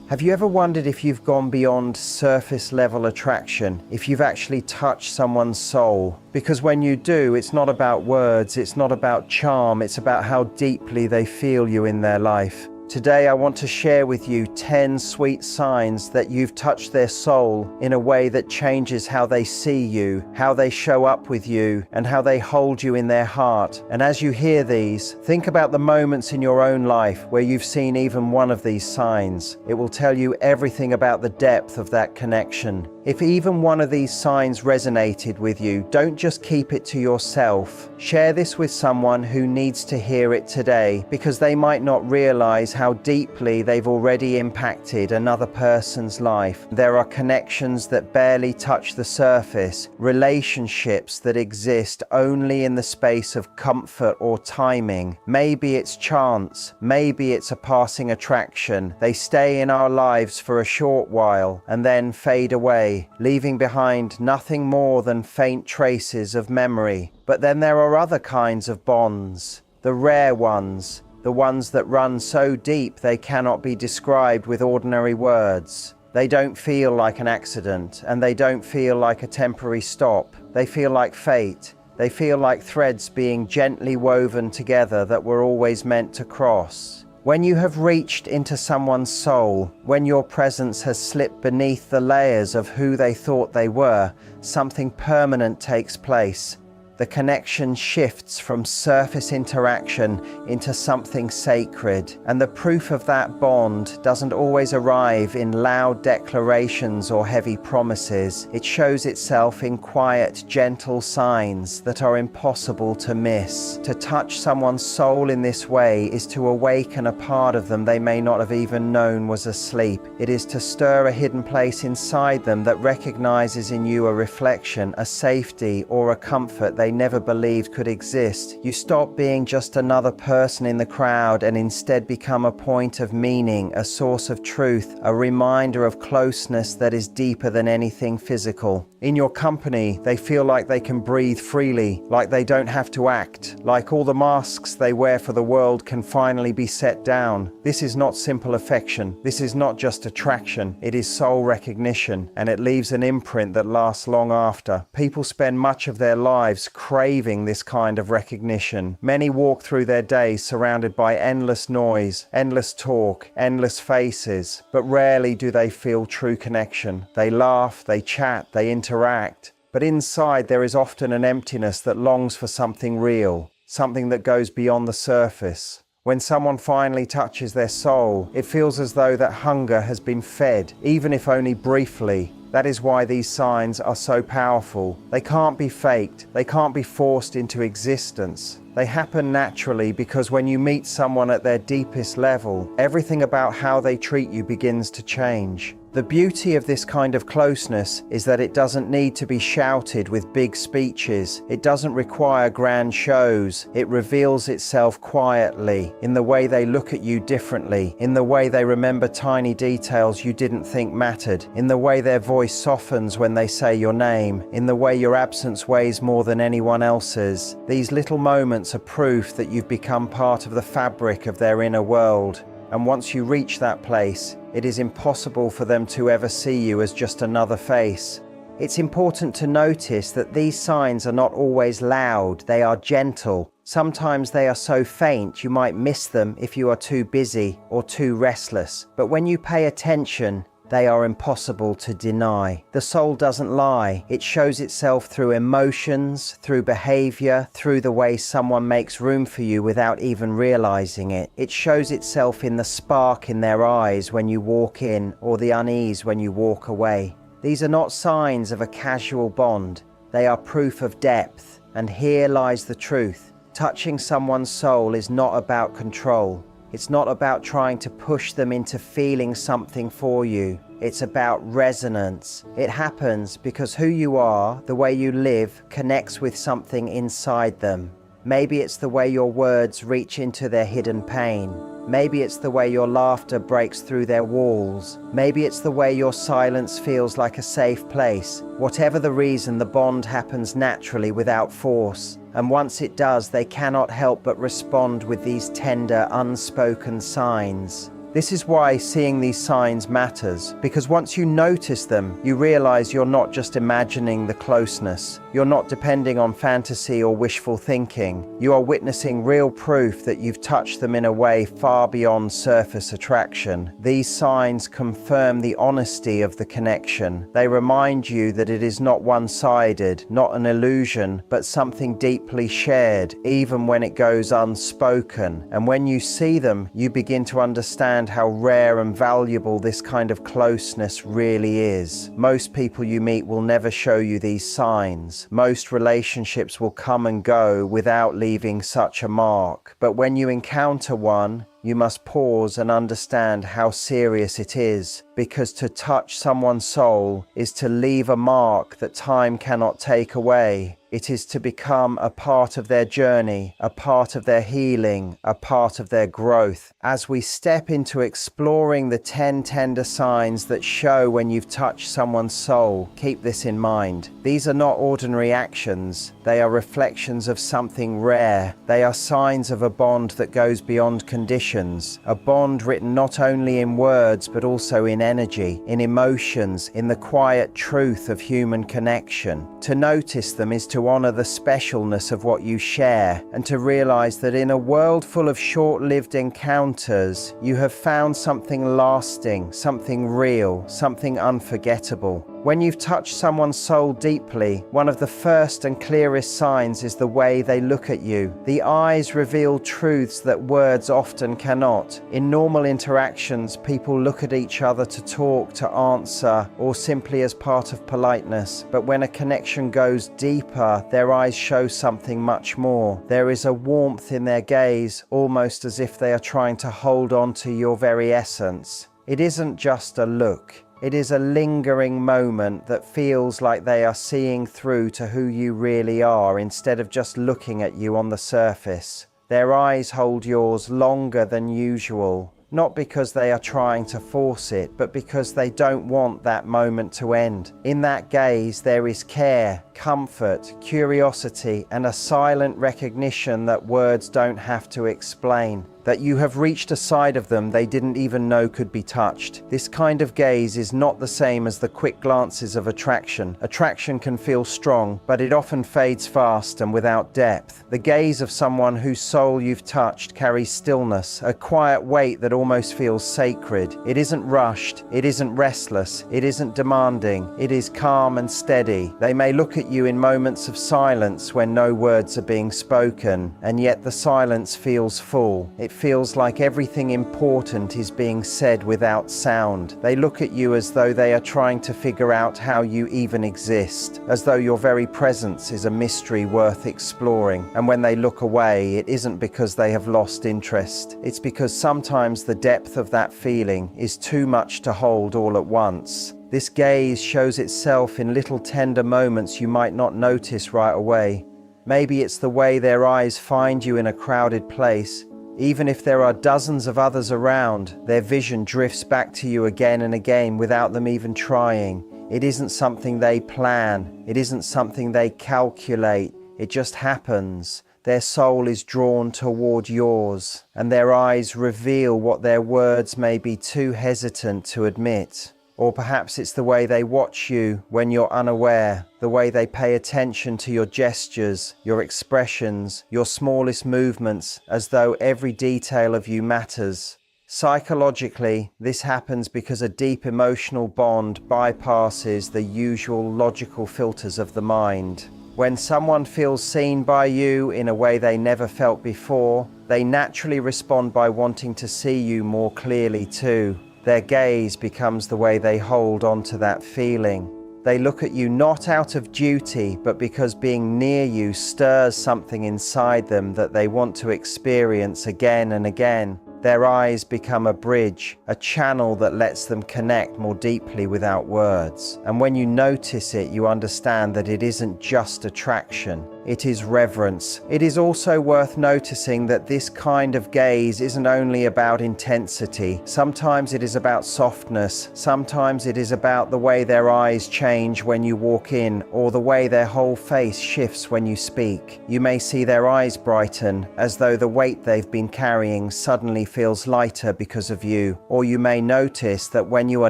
Have you ever wondered if you've gone beyond surface level attraction, if you've actually touched someone's soul? Because when you do, it's not about words, it's not about charm, it's about how deeply they feel you in their life. Today I want to share with you 10 sweet signs that you've touched their soul in a way that changes how they see you, how they show up with you, and how they hold you in their heart. And as you hear these, think about the moments in your own life where you've seen even one of these signs. It will tell you everything about the depth of that connection. If even one of these signs resonated with you, don't just keep it to yourself. Share this with someone who needs to hear it today, because they might not realize how deeply they've already impacted another person's life. There are connections that barely touch the surface, relationships that exist only in the space of comfort or timing. Maybe it's chance, maybe it's a passing attraction. They stay in our lives for a short while and then fade away, leaving behind nothing more than faint traces of memory. But then there are other kinds of bonds, the rare ones, the ones that run so deep they cannot be described with ordinary words. They don't feel like an accident, and they don't feel like a temporary stop. They feel like fate. They feel like threads being gently woven together that were always meant to cross. When you have reached into someone's soul, when your presence has slipped beneath the layers of who they thought they were, something permanent takes place. The connection shifts from surface interaction into something sacred, and the proof of that bond doesn't always arrive in loud declarations or heavy promises. It shows itself in quiet, gentle signs that are impossible to miss. To touch someone's soul in this way is to awaken a part of them they may not have even known was asleep. It is to stir a hidden place inside them that recognizes in you a reflection, a safety, or a comfort they never believed could exist. You stop being just another person in the crowd and instead become a point of meaning, a source of truth, a reminder of closeness that is deeper than anything physical. In your company, they feel like they can breathe freely, like they don't have to act, like all the masks they wear for the world can finally be set down. This is not simple affection. This is not just attraction. It is soul recognition, and it leaves an imprint that lasts long after. People spend much of their lives craving this kind of recognition. Many walk through their days surrounded by endless noise, endless talk, endless faces, but rarely do they feel true connection. They laugh, they chat, they interact, but inside there is often an emptiness that longs for something real, something that goes beyond the surface. When someone finally touches their soul, it feels as though that hunger has been fed, even if only briefly. That is why these signs are so powerful. They can't be faked. They can't be forced into existence. They happen naturally because when you meet someone at their deepest level, everything about how they treat you begins to change. The beauty of this kind of closeness is that it doesn't need to be shouted with big speeches. It doesn't require grand shows. It reveals itself quietly, in the way they look at you differently, in the way they remember tiny details you didn't think mattered, in the way their voice softens when they say your name, in the way your absence weighs more than anyone else's. These little moments are proof that you've become part of the fabric of their inner world. And once you reach that place, it is impossible for them to ever see you as just another face. It's important to notice that these signs are not always loud, they are gentle. Sometimes they are so faint you might miss them if you are too busy or too restless. But when you pay attention, they are impossible to deny. The soul doesn't lie. It shows itself through emotions, through behavior, through the way someone makes room for you without even realizing it. It shows itself in the spark in their eyes when you walk in, or the unease when you walk away. These are not signs of a casual bond. They are proof of depth. And here lies the truth. Touching someone's soul is not about control. It's not about trying to push them into feeling something for you. It's about resonance. It happens because who you are, the way you live, connects with something inside them. Maybe it's the way your words reach into their hidden pain. Maybe it's the way your laughter breaks through their walls. Maybe it's the way your silence feels like a safe place. Whatever the reason, the bond happens naturally without force. And once it does, they cannot help but respond with these tender, unspoken signs. This is why seeing these signs matters, because once you notice them, you realize you're not just imagining the closeness. You're not depending on fantasy or wishful thinking. You are witnessing real proof that you've touched them in a way far beyond surface attraction. These signs confirm the honesty of the connection. They remind you that it is not one-sided, not an illusion, but something deeply shared, even when it goes unspoken. And when you see them, you begin to understand how rare and valuable this kind of closeness really is. Most people you meet will never show you these signs. Most relationships will come and go without leaving such a mark. But when you encounter one, you must pause and understand how serious it is, because to touch someone's soul is to leave a mark that time cannot take away. It is to become a part of their journey, a part of their healing, a part of their growth. As we step into exploring the 10 tender signs that show when you've touched someone's soul, keep this in mind. These are not ordinary actions. They are reflections of something rare. They are signs of a bond that goes beyond conditions, a bond written not only in words but also in energy, in emotions, in the quiet truth of human connection. To notice them is to honor the specialness of what you share, and to realize that in a world full of short-lived encounters, you have found something lasting, something real, something unforgettable. When you've touched someone's soul deeply, one of the first and clearest signs is the way they look at you. The eyes reveal truths that words often cannot. In normal interactions, people look at each other to talk, to answer, or simply as part of politeness. But when a connection goes deeper, their eyes show something much more. There is a warmth in their gaze, almost as if they are trying to hold on to your very essence. It isn't just a look. It is a lingering moment that feels like they are seeing through to who you really are instead of just looking at you on the surface. Their eyes hold yours longer than usual, not because they are trying to force it, but because they don't want that moment to end. In that gaze, there is care, comfort, curiosity, and a silent recognition that words don't have to explain. That you have reached a side of them they didn't even know could be touched. This kind of gaze is not the same as the quick glances of attraction. Attraction can feel strong, but it often fades fast and without depth. The gaze of someone whose soul you've touched carries stillness, a quiet weight that almost feels sacred. It isn't rushed, it isn't restless, it isn't demanding, it is calm and steady. They may look at you in moments of silence when no words are being spoken, and yet the silence feels full. It feels like everything important is being said without sound. They look at you as though they are trying to figure out how you even exist, as though your very presence is a mystery worth exploring. And when they look away, it isn't because they have lost interest. It's because sometimes the depth of that feeling is too much to hold all at once. This gaze shows itself in little tender moments you might not notice right away. Maybe it's the way their eyes find you in a crowded place. Even if there are dozens of others around, their vision drifts back to you again and again without them even trying. It isn't something they plan. It isn't something they calculate. It just happens. Their soul is drawn toward yours, and their eyes reveal what their words may be too hesitant to admit. Or perhaps it's the way they watch you when you're unaware, the way they pay attention to your gestures, your expressions, your smallest movements, as though every detail of you matters. Psychologically, this happens because a deep emotional bond bypasses the usual logical filters of the mind. When someone feels seen by you in a way they never felt before, they naturally respond by wanting to see you more clearly too. Their gaze becomes the way they hold on to that feeling. They look at you not out of duty, but because being near you stirs something inside them that they want to experience again and again. Their eyes become a bridge, a channel that lets them connect more deeply without words. And when you notice it, you understand that it isn't just attraction. it is reverence. It is also worth noticing that this kind of gaze isn't only about intensity. Sometimes it is about softness. Sometimes it is about the way their eyes change when you walk in, or the way their whole face shifts when you speak. You may see their eyes brighten, as though the weight they've been carrying suddenly feels lighter because of you. Or you may notice that when you are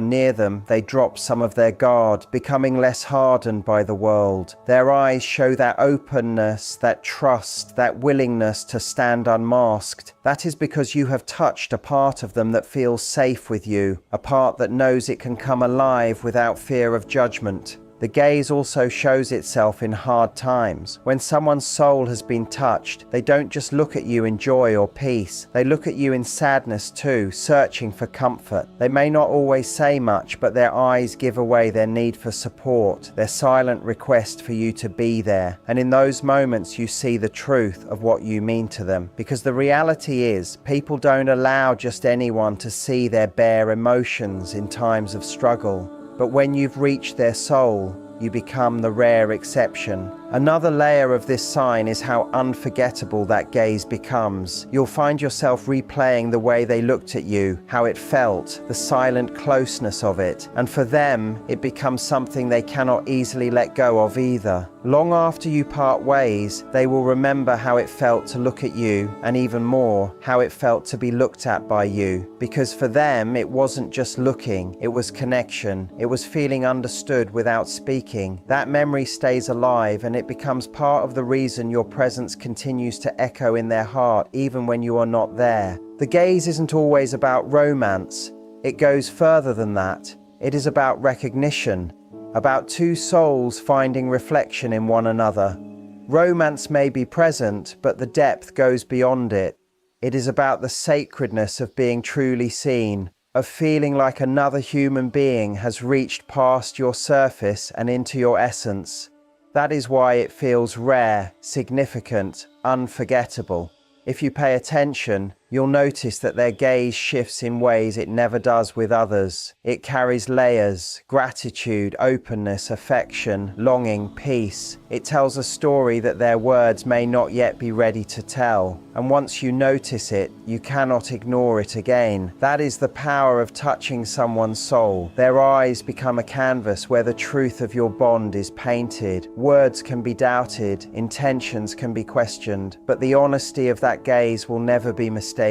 near them, they drop some of their guard, becoming less hardened by the world. Their eyes show that openness, that trust, that willingness to stand unmasked. That is because you have touched a part of them that feels safe with you, a part that knows it can come alive without fear of judgment. The gaze also shows itself in hard times. When someone's soul has been touched, they don't just look at you in joy or peace. They look at you in sadness too, searching for comfort. They may not always say much, but their eyes give away their need for support, their silent request for you to be there. And in those moments, you see the truth of what you mean to them. Because the reality is, people don't allow just anyone to see their bare emotions in times of struggle. But when you've reached their soul, you become the rare exception. Another layer of this sign is how unforgettable that gaze becomes. You'll find yourself replaying the way they looked at you, how it felt, the silent closeness of it. And for them, it becomes something they cannot easily let go of either. Long after you part ways, they will remember how it felt to look at you, and even more, how it felt to be looked at by you. Because for them, it wasn't just looking, it was connection. It was feeling understood without speaking. That memory stays alive, and it becomes part of the reason your presence continues to echo in their heart even when you are not there. The gaze isn't always about romance. It goes further than that. It is about recognition, about two souls finding reflection in one another. Romance may be present, but the depth goes beyond it. It is about the sacredness of being truly seen, of feeling like another human being has reached past your surface and into your essence. That is why it feels rare, significant, unforgettable. If you pay attention, you'll notice that their gaze shifts in ways it never does with others. It carries layers: gratitude, openness, affection, longing, peace. It tells a story that their words may not yet be ready to tell. And once you notice it, you cannot ignore it again. That is the power of touching someone's soul. Their eyes become a canvas where the truth of your bond is painted. Words can be doubted, intentions can be questioned, but the honesty of that gaze will never be mistaken.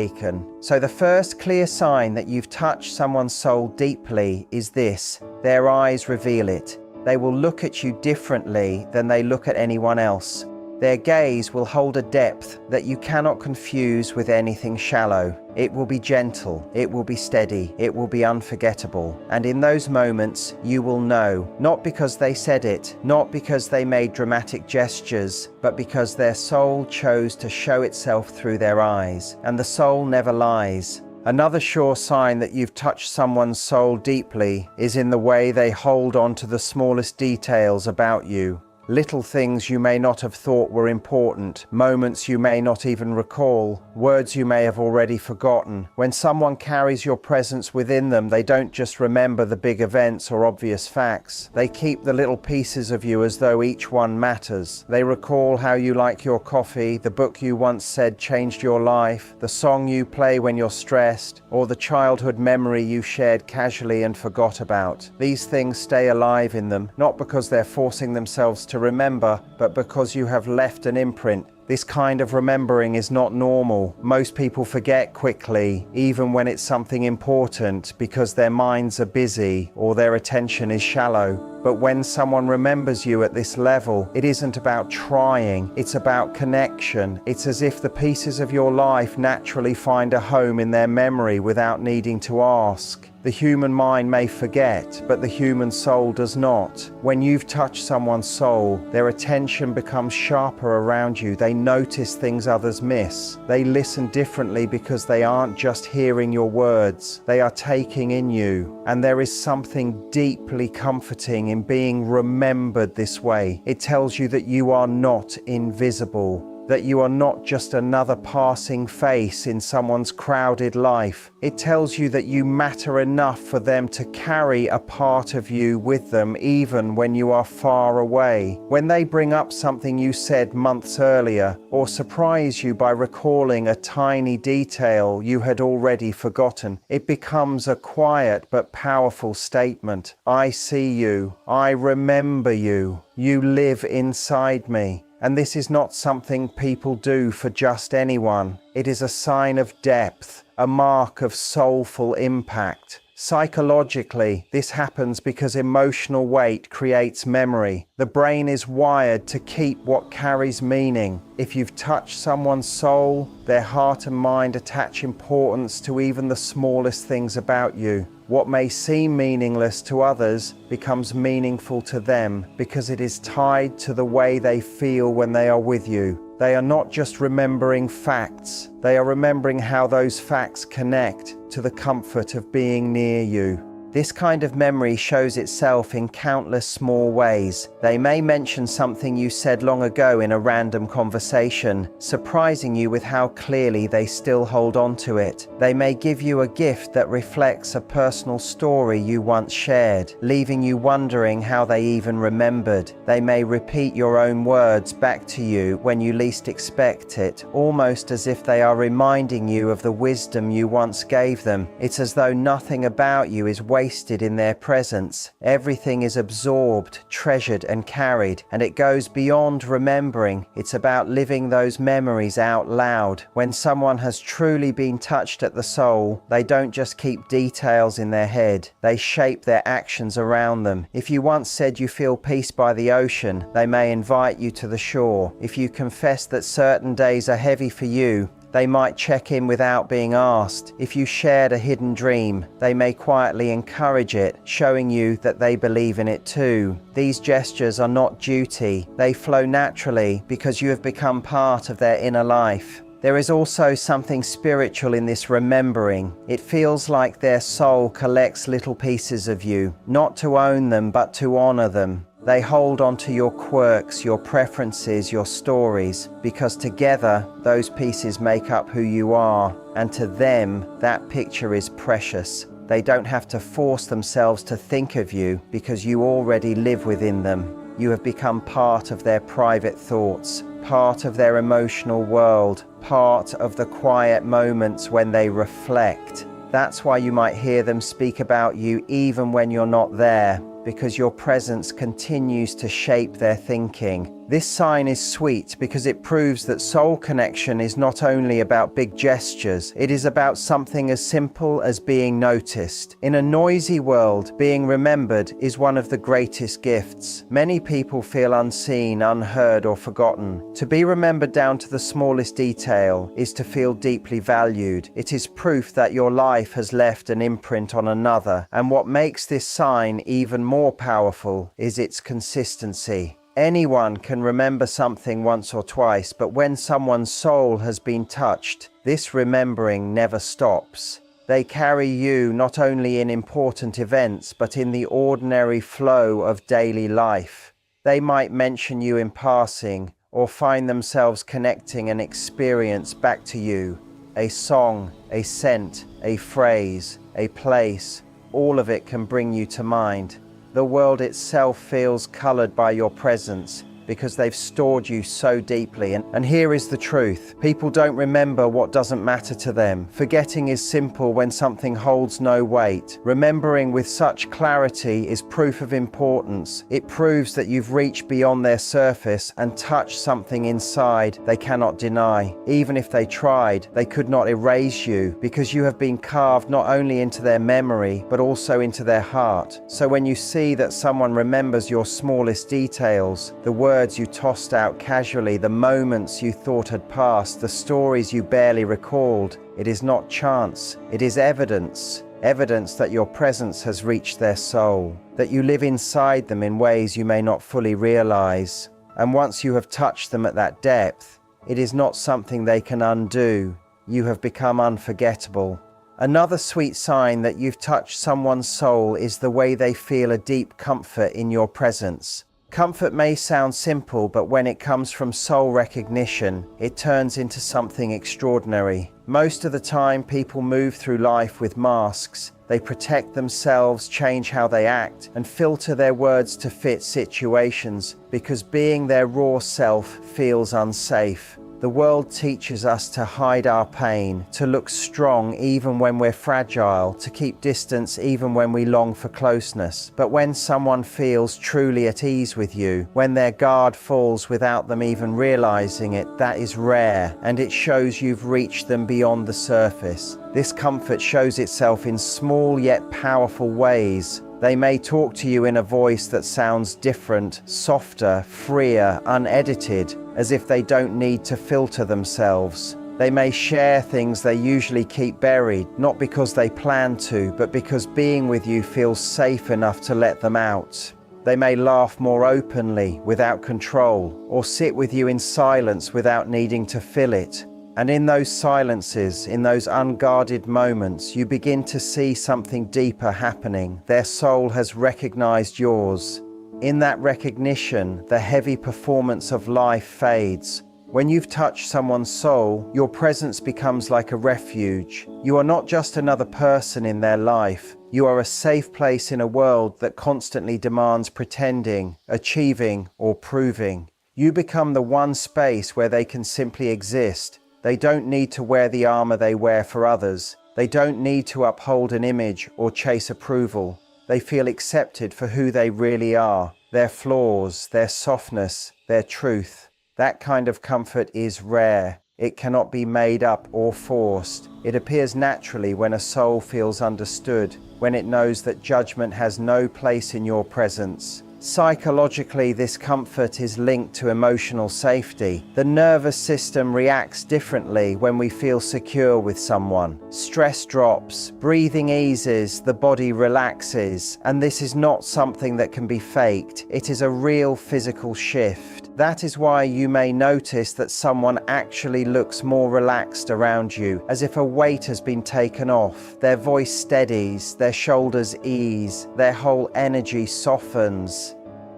So the first clear sign that you've touched someone's soul deeply is this: their eyes reveal it. They will look at you differently than they look at anyone else. Their gaze will hold a depth that you cannot confuse with anything shallow. It will be gentle, it will be steady, it will be unforgettable. And in those moments, you will know, not because they said it, not because they made dramatic gestures, but because their soul chose to show itself through their eyes. And the soul never lies. Another sure sign that you've touched someone's soul deeply is in the way they hold on to the smallest details about you. Little things you may not have thought were important, moments you may not even recall, words you may have already forgotten. When someone carries your presence within them, they don't just remember the big events or obvious facts. They keep the little pieces of you as though each one matters. They recall how you like your coffee, the book you once said changed your life, the song you play when you're stressed, or the childhood memory you shared casually and forgot about. These things stay alive in them, not because they're forcing themselves to remember, but because you have left an imprint. This kind of remembering is not normal. Most people forget quickly, even when it's something important, because their minds are busy or their attention is shallow. But when someone remembers you at this level, it isn't about trying, it's about connection. It's as if the pieces of your life naturally find a home in their memory without needing to ask. The human mind may forget, but the human soul does not. When you've touched someone's soul, their attention becomes sharper around you. They notice things others miss. They listen differently because they aren't just hearing your words, they are taking in you. And there is something deeply comforting in being remembered this way. It tells you that you are not invisible. that you are not just another passing face in someone's crowded life. It tells you that you matter enough for them to carry a part of you with them even when you are far away. When they bring up something you said months earlier, or surprise you by recalling a tiny detail you had already forgotten, it becomes a quiet but powerful statement. I see you. I remember you. You live inside me. And this is not something people do for just anyone. It is a sign of depth, a mark of soulful impact. Psychologically, this happens because emotional weight creates memory. The brain is wired to keep what carries meaning. If you've touched someone's soul, their heart and mind attach importance to even the smallest things about you. What may seem meaningless to others becomes meaningful to them because it is tied to the way they feel when they are with you. They are not just remembering facts, they are remembering how those facts connect to the comfort of being near you. This kind of memory shows itself in countless small ways. They may mention something you said long ago in a random conversation, surprising you with how clearly they still hold on to it. They may give you a gift that reflects a personal story you once shared, leaving you wondering how they even remembered. They may repeat your own words back to you when you least expect it, almost as if they are reminding you of the wisdom you once gave them. It's as though nothing about you is wasted in their presence. Everything is absorbed, treasured and carried, and it goes beyond remembering. It's about living those memories out loud. When someone has truly been touched at the soul, they don't just keep details in their head, they shape their actions around them. If you once said you feel peace by the ocean, they may invite you to the shore. If you confess that certain days are heavy for you, they might check in without being asked. If you shared a hidden dream, they may quietly encourage it, showing you that they believe in it too. These gestures are not duty. They flow naturally because you have become part of their inner life. There is also something spiritual in this remembering. It feels like their soul collects little pieces of you, not to own them, but to honor them. They hold on to your quirks, your preferences, your stories, because together those pieces make up who you are, and to them that picture is precious. They don't have to force themselves to think of you because you already live within them. You have become part of their private thoughts, part of their emotional world, part of the quiet moments when they reflect. That's why you might hear them speak about you even when you're not there, because your presence continues to shape their thinking. This sign is sweet because it proves that soul connection is not only about big gestures, it is about something as simple as being noticed. In a noisy world, being remembered is one of the greatest gifts. Many people feel unseen, unheard, or forgotten. To be remembered down to the smallest detail is to feel deeply valued. It is proof that your life has left an imprint on another, and what makes this sign even more powerful is its consistency. Anyone can remember something once or twice, but when someone's soul has been touched, this remembering never stops. They carry you not only in important events, but in the ordinary flow of daily life. They might mention you in passing, or find themselves connecting an experience back to you. A song, a scent, a phrase, a place, all of it can bring you to mind. The world itself feels colored by your presence because they've stored you so deeply. And here is the truth. People don't remember what doesn't matter to them. Forgetting is simple when something holds no weight. Remembering with such clarity is proof of importance. It proves that you've reached beyond their surface and touched something inside they cannot deny. Even if they tried, they could not erase you because you have been carved not only into their memory, but also into their heart. So when you see that someone remembers your smallest details, the words you tossed out casually, the moments you thought had passed, the stories you barely recalled, it is not chance, it is evidence. Evidence that your presence has reached their soul, that you live inside them in ways you may not fully realize. And once you have touched them at that depth, it is not something they can undo. You have become unforgettable. Another sweet sign that you've touched someone's soul is the way they feel a deep comfort in your presence. Comfort may sound simple, but when it comes from soul recognition, it turns into something extraordinary. Most of the time, people move through life with masks. They protect themselves, change how they act, and filter their words to fit situations because being their raw self feels unsafe. The world teaches us to hide our pain, to look strong even when we're fragile, to keep distance even when we long for closeness. But when someone feels truly at ease with you, when their guard falls without them even realizing it, that is rare, and it shows you've reached them beyond the surface. This comfort shows itself in small yet powerful ways. They may talk to you in a voice that sounds different, softer, freer, unedited, as if they don't need to filter themselves. They may share things they usually keep buried, not because they plan to, but because being with you feels safe enough to let them out. They may laugh more openly, without control, or sit with you in silence without needing to fill it. And in those silences, in those unguarded moments, you begin to see something deeper happening. Their soul has recognized yours. In that recognition, the heavy performance of life fades. When you've touched someone's soul, your presence becomes like a refuge. You are not just another person in their life. You are a safe place in a world that constantly demands pretending, achieving, or proving. You become the one space where they can simply exist. They don't need to wear the armor they wear for others. They don't need to uphold an image or chase approval. They feel accepted for who they really are, their flaws, their softness, their truth. That kind of comfort is rare. It cannot be made up or forced. It appears naturally when a soul feels understood, when it knows that judgment has no place in your presence. Psychologically, this comfort is linked to emotional safety. The nervous system reacts differently when we feel secure with someone. Stress drops, breathing eases, the body relaxes, and this is not something that can be faked. It is a real physical shift. That is why you may notice that someone actually looks more relaxed around you, as if a weight has been taken off. Their voice steadies, their shoulders ease, their whole energy softens.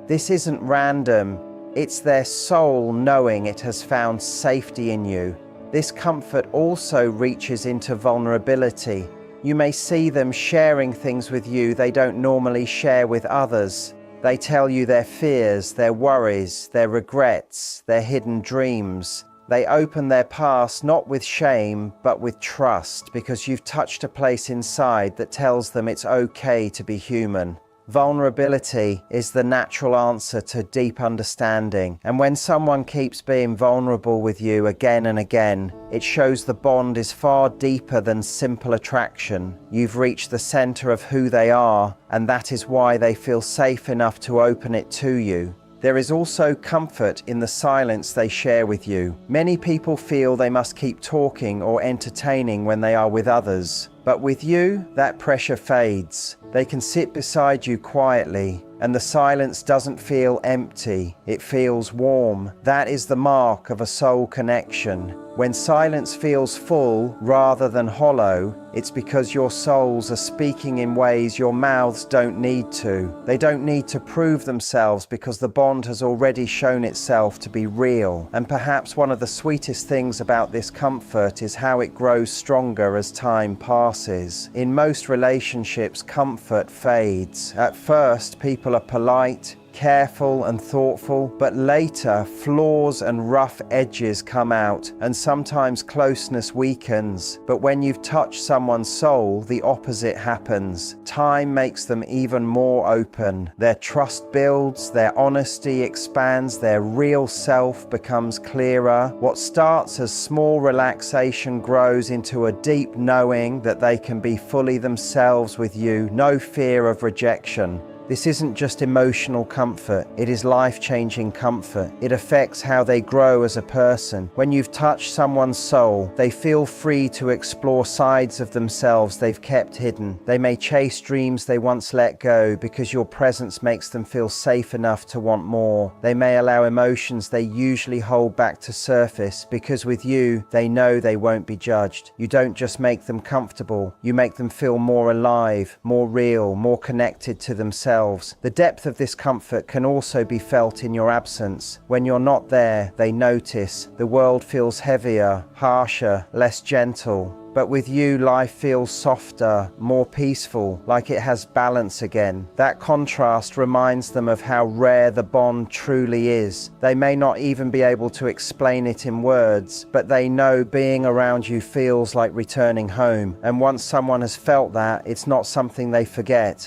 This isn't random. It's their soul knowing it has found safety in you. This comfort also reaches into vulnerability. You may see them sharing things with you they don't normally share with others. They tell you their fears, their worries, their regrets, their hidden dreams. They open their past not with shame, but with trust, because you've touched a place inside that tells them it's okay to be human. Vulnerability is the natural answer to deep understanding, and when someone keeps being vulnerable with you again and again, it shows the bond is far deeper than simple attraction. You've reached the center of who they are, and that is why they feel safe enough to open it to you. There is also comfort in the silence they share with you. Many people feel they must keep talking or entertaining when they are with others. But with you, that pressure fades. They can sit beside you quietly, and the silence doesn't feel empty. It feels warm. That is the mark of a soul connection. When silence feels full rather than hollow, it's because your souls are speaking in ways your mouths don't need to. They don't need to prove themselves because the bond has already shown itself to be real. And perhaps one of the sweetest things about this comfort is how it grows stronger as time passes. In most relationships, comfort fades. At first, people are polite, careful and thoughtful, but later flaws and rough edges come out, and sometimes closeness weakens. But when you've touched someone's soul, the opposite happens. Time makes them even more open. Their trust builds, their honesty expands, their real self becomes clearer. What starts as small relaxation grows into a deep knowing that they can be fully themselves with you, no fear of rejection. This isn't just emotional comfort, it is life-changing comfort. It affects how they grow as a person. When you've touched someone's soul, they feel free to explore sides of themselves they've kept hidden. They may chase dreams they once let go because your presence makes them feel safe enough to want more. They may allow emotions they usually hold back to surface because with you, they know they won't be judged. You don't just make them comfortable, you make them feel more alive, more real, more connected to themselves. themselves. The depth of this comfort can also be felt in your absence. When you're not there, they notice. The world feels heavier, harsher, less gentle. But with you, life feels softer, more peaceful, like it has balance again. That contrast reminds them of how rare the bond truly is. They may not even be able to explain it in words, but they know being around you feels like returning home. And once someone has felt that, it's not something they forget.